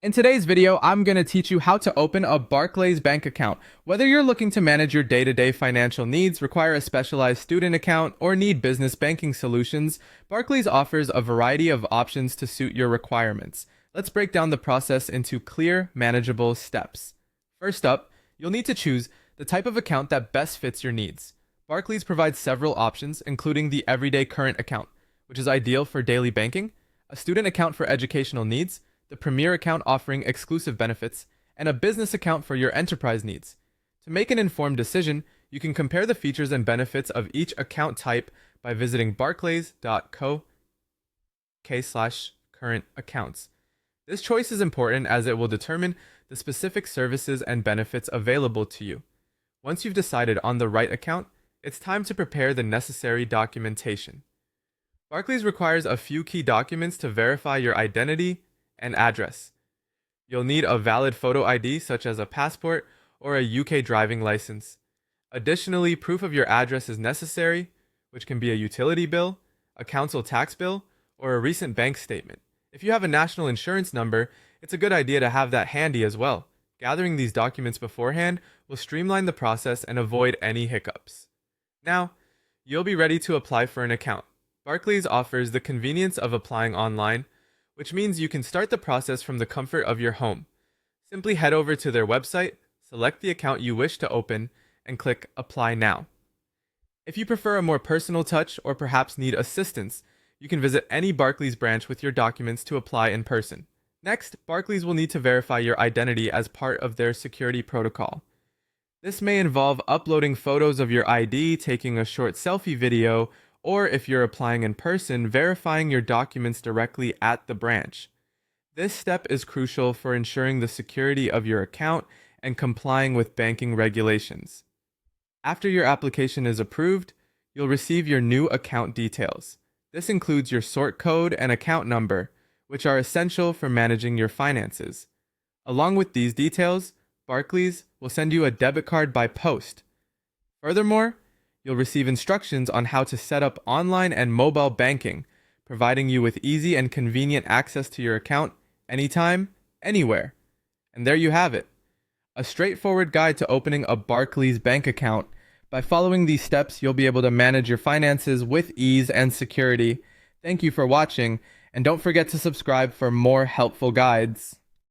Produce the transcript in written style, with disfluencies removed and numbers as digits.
In today's video, I'm going to teach you how to open a Barclays Bank account. Whether you're looking to manage your day-to-day financial needs, require a specialized student account, or need business banking solutions, Barclays offers a variety of options to suit your requirements. Let's break down the process into clear, manageable steps. First up, you'll need to choose the type of account that best fits your needs. Barclays provides several options, including the Everyday Current account, which is ideal for daily banking, a student account for educational needs, the Premier account offering exclusive benefits, and a business account for your enterprise needs. To make an informed decision, you can compare the features and benefits of each account type by visiting barclays.co.uk/current accounts. This choice is important as it will determine the specific services and benefits available to you. Once you've decided on the right account, it's time to prepare the necessary documentation. Barclays requires a few key documents to verify your identity and address. You'll need a valid photo ID such as a passport or a UK driving license. Additionally, proof of your address is necessary, which can be a utility bill, a council tax bill, or a recent bank statement. If you have a national insurance number, it's a good idea to have that handy as well. Gathering these documents beforehand will streamline the process and avoid any hiccups. Now, you'll be ready to apply for an account. Barclays offers the convenience of applying online, which means you can start the process from the comfort of your home. Simply head over to their website, select the account you wish to open, and click Apply Now. If you prefer a more personal touch or perhaps need assistance, you can visit any Barclays branch with your documents to apply in person. Next, Barclays will need to verify your identity as part of their security protocol. This may involve uploading photos of your ID, taking a short selfie video, or if you're applying in person, verifying your documents directly at the branch. This step is crucial for ensuring the security of your account and complying with banking regulations. After your application is approved, you'll receive your new account details. This includes your sort code and account number, which are essential for managing your finances. Along with these details, Barclays will send you a debit card by post. Furthermore, you'll receive instructions on how to set up online and mobile banking, providing you with easy and convenient access to your account anytime, anywhere. And there you have it, a straightforward guide to opening a Barclays Bank account. By following these steps, you'll be able to manage your finances with ease and security. Thank you for watching, and don't forget to subscribe for more helpful guides.